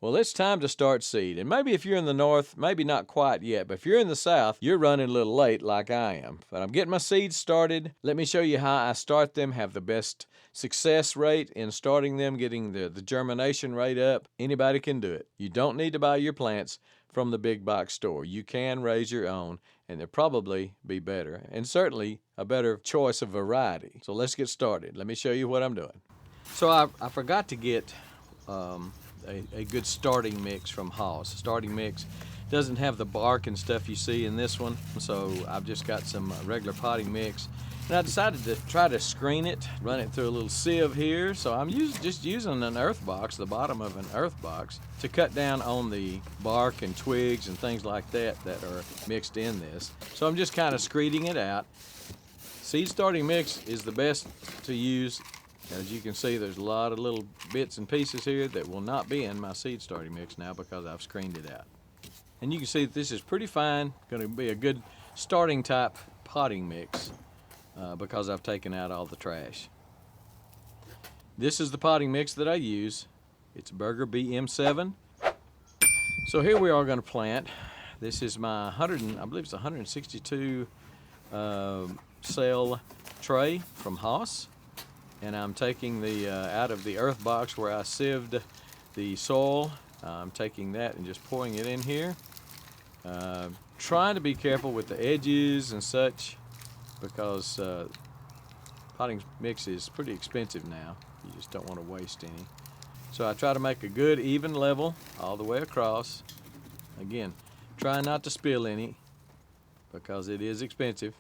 Well, it's time to start seed. And maybe if you're in the north, maybe not quite yet, but if you're in the south, you're running a little late like I am. But I'm getting my seeds started. Let me show you how I start them, have the best success rate in starting them, getting the germination rate up. Anybody can do it. You don't need to buy your plants from the big box store. You can raise your own, and they'll probably be better, and certainly a better choice of variety. So let's get started. Let me show you what I'm doing. So I forgot to get a good starting mix from Haas. Starting mix doesn't have the bark and stuff you see in this one, so I've just got some regular potting mix. And I decided to try to screen it, run it through a little sieve here. So I'm just using an earth box, the bottom of an earth box, to cut down on the bark and twigs and things like that that are mixed in this. So I'm just kind of screening it out. Seed starting mix is the best to use. As you can see, there's a lot of little bits and pieces here that will not be in my seed starting mix now because I've screened it out. And you can see that this is pretty fine, going to be a good starting type potting mix because I've taken out all the trash. This is the potting mix that I use. It's Burger BM7. So here we are going to plant. This is my I believe it's 162 cell tray from Haas. And I'm taking the out of the earth box where I sieved the soil. I'm taking that and just pouring it in here. Trying to be careful with the edges and such because potting mix is pretty expensive now. You just don't want to waste any. So I try to make a good even level all the way across. Again, try not to spill any because it is expensive.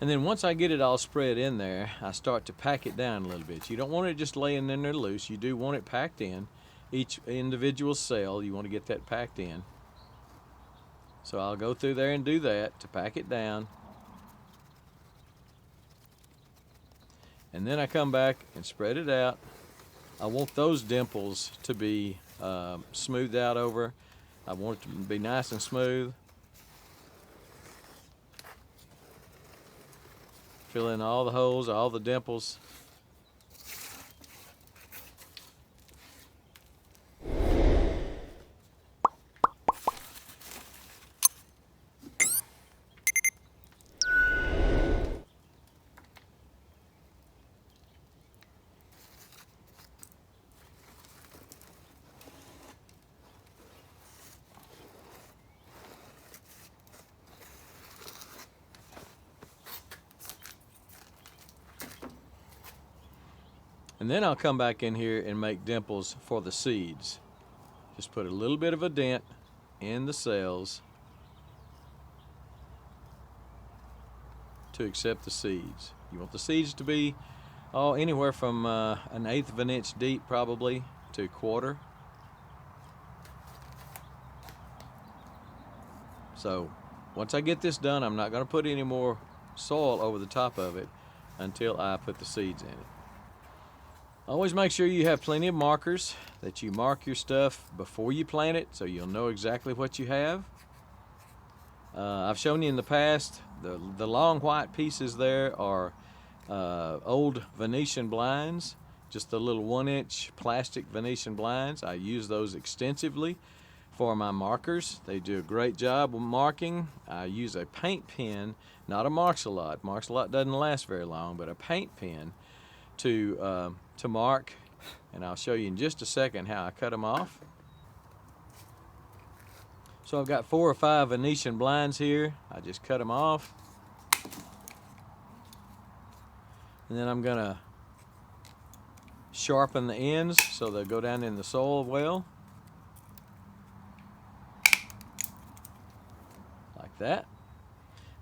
And then once I get it all spread in there, I start to pack it down a little bit. You don't want it just laying in there loose. You do want it packed in. Each individual cell, you want to get that packed in. So I'll go through there and do that to pack it down. And then I come back and spread it out. I want those dimples to be smoothed out over. I want it to be nice and smooth. Fill in all the holes, all the dimples. And then I'll come back in here and make dimples for the seeds. Just put a little bit of a dent in the cells to accept the seeds. You want the seeds to be anywhere from 1/8 of an inch deep probably to 1/4. So once I get this done, I'm not going to put any more soil over the top of it until I put the seeds in it. Always make sure you have plenty of markers, that you mark your stuff before you plant it so you'll know exactly what you have. I've shown you in the past, the long white pieces there are old Venetian blinds, just the little 1-inch plastic Venetian blinds. I use those extensively for my markers. They do a great job of marking. I use a paint pen, not a Marks-a-Lot. Marks-a-Lot doesn't last very long, but a paint pen to mark, and I'll show you in just a second how I cut them off. So I've got 4 or 5 Venetian blinds here. I just cut them off, and then I'm gonna sharpen the ends so they'll go down in the soil well, like that.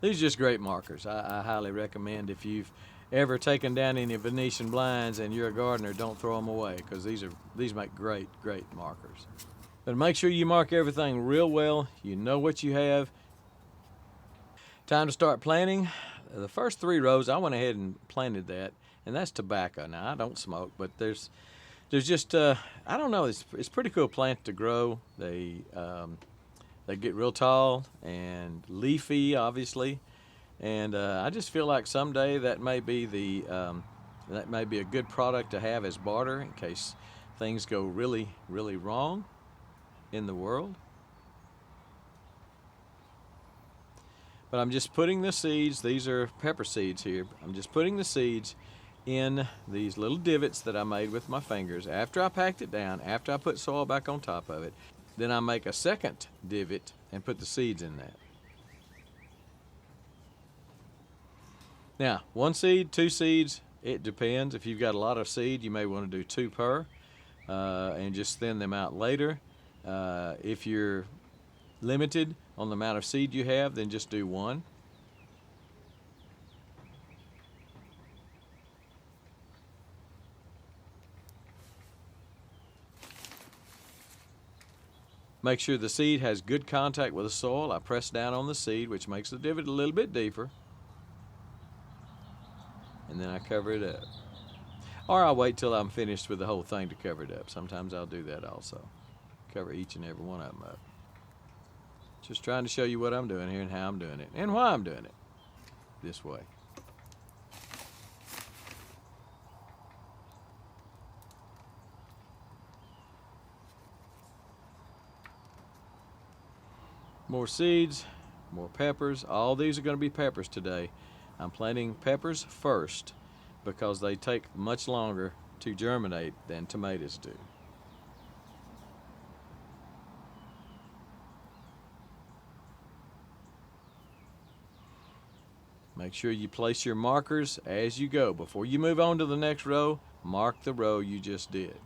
These are just great markers. I highly recommend, if you've ever taken down any Venetian blinds and you're a gardener, don't throw them away, because these make great markers. But make sure you mark everything real well. You know what you have. Time to start planting. The first 3 rows, I went ahead and planted that, and that's tobacco. Now I don't smoke, but there's just I don't know. It's a pretty cool plant to grow. They They get real tall and leafy, obviously, and I just feel like someday that may be a good product to have as barter in case things go really, really wrong in the world. But I'm just putting the seeds, these are pepper seeds here, I'm just putting the seeds in these little divots that I made with my fingers. After I packed it down, after I put soil back on top of it, then I make a second divot and put the seeds in that. Now, 1 seed, 2 seeds, it depends. If you've got a lot of seed, you may want to do 2 per and just thin them out later. If you're limited on the amount of seed you have, then just do 1. Make sure the seed has good contact with the soil. I press down on the seed, which makes the divot a little bit deeper. And then I cover it up. Or I'll wait till I'm finished with the whole thing to cover it up. Sometimes I'll do that also. Cover each and every one of them up. Just trying to show you what I'm doing here and how I'm doing it and why I'm doing it this way. More seeds, more peppers. All these are going to be peppers today. I'm planting peppers first because they take much longer to germinate than tomatoes do. Make sure you place your markers as you go. Before you move on to the next row, mark the row you just did.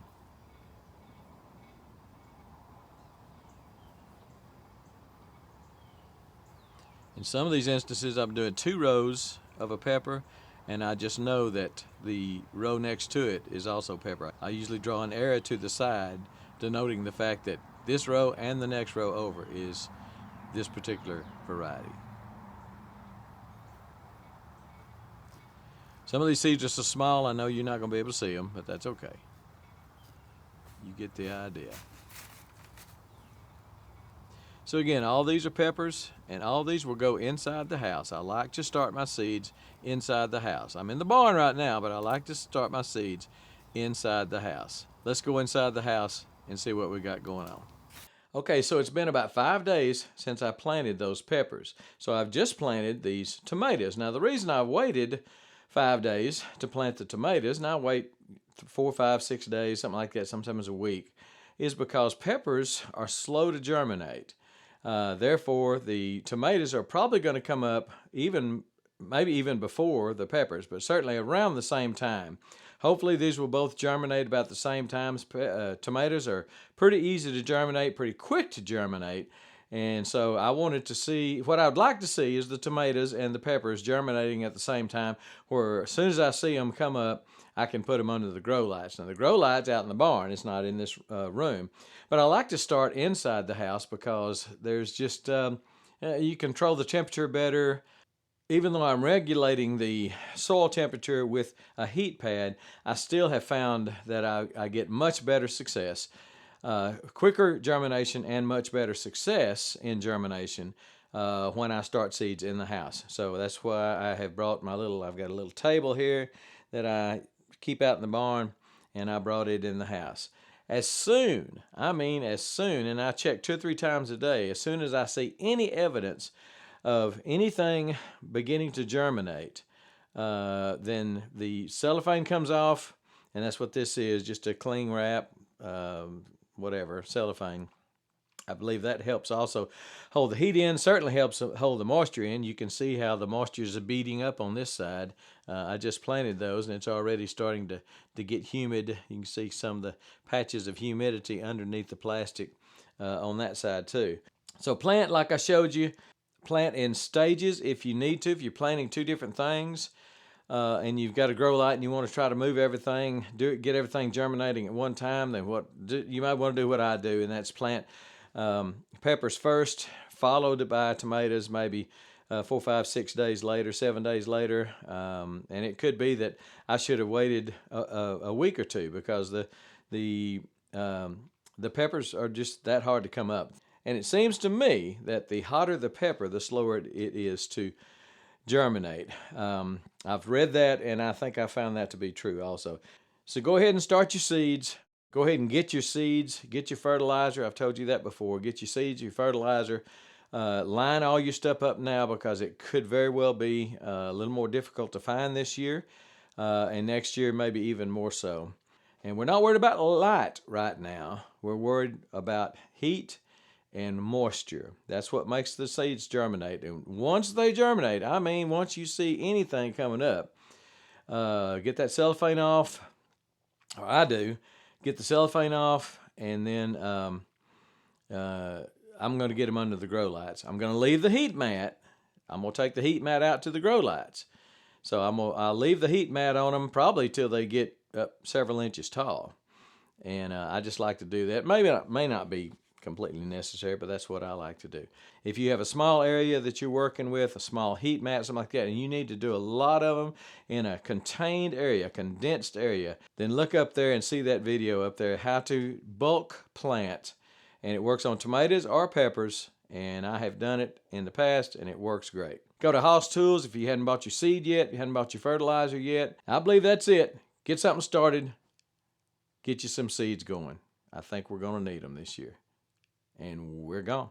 In some of these instances, I'm doing 2 rows of a pepper, and I just know that the row next to it is also pepper. I usually draw an arrow to the side, denoting the fact that this row and the next row over is this particular variety. Some of these seeds are so small, I know you're not going to be able to see them, but that's okay. You get the idea. So again, all these are peppers, and all these will go inside the house. I like to start my seeds inside the house. I'm in the barn right now, but I like to start my seeds inside the house. Let's go inside the house and see what we got going on. Okay, so it's been about 5 days since I planted those peppers. So I've just planted these tomatoes. Now the reason I waited 5 days to plant the tomatoes, and I wait 4, 5, 6 days, something like that, sometimes a week, is because peppers are slow to germinate. Therefore, the tomatoes are probably going to come up maybe even before the peppers, but certainly around the same time. Hopefully these will both germinate about the same time. Tomatoes are pretty easy to germinate, pretty quick to germinate. And so I wanted to see, what I'd like to see is the tomatoes and the peppers germinating at the same time, where as soon as I see them come up, I can put them under the grow lights. Now the grow light's out in the barn, it's not in this room. But I like to start inside the house because there's just, you control the temperature better. Even though I'm regulating the soil temperature with a heat pad, I still have found that I get much better success, quicker germination and much better success in germination when I start seeds in the house. So that's why I have brought I've got a little table here that I keep out in the barn, and I brought it in the house. As soon, and I check 2 or 3 times a day, as soon as I see any evidence of anything beginning to germinate, then the cellophane comes off, and that's what this is, just a cling wrap, whatever, cellophane. I believe that helps also hold the heat in, certainly helps hold the moisture in. You can see how the moisture is beating up on this side. I just planted those, and it's already starting to get humid. You can see some of the patches of humidity underneath the plastic on that side too. So plant, like I showed you, plant in stages if you need to. If you're planting 2 different things and you've got a grow light and you want to try to move everything, get everything germinating at one time, then you might want to do what I do, and that's plant peppers first, followed by tomatoes maybe 4, 5, 6 days later, 7 days later. And it could be that I should have waited a week or 2 because the peppers are just that hard to come up. And it seems to me that the hotter the pepper, the slower it is to germinate. I've read that, and I think I found that to be true also. So go ahead and start your seeds. Go ahead and get your seeds, get your fertilizer. I've told you that before. Get your seeds, your fertilizer. Line all your stuff up now, because it could very well be a little more difficult to find this year, and next year maybe even more so. And we're not worried about light right now. We're worried about heat and moisture. That's what makes the seeds germinate. And once they germinate, I mean, once you see anything coming up, get that cellophane off, or I do, get the cellophane off, and then I'm going to get them under the grow lights. I'm going to leave the heat mat. I'm going to take the heat mat out to the grow lights. So I'll leave the heat mat on them probably till they get up several inches tall. And I just like to do that. May not be completely necessary, but that's what I like to do. If you have a small area that you're working with, a small heat mat, something like that, and you need to do a lot of them in a contained area, a condensed area, then look up there and see that video up there, how to bulk plant. And it works on tomatoes or peppers, and I have done it in the past, and it works great. Go to Hoss Tools if you hadn't bought your seed yet, you hadn't bought your fertilizer yet. I believe that's it. Get something started. Get you some seeds going. I think we're going to need them this year. And we're gone.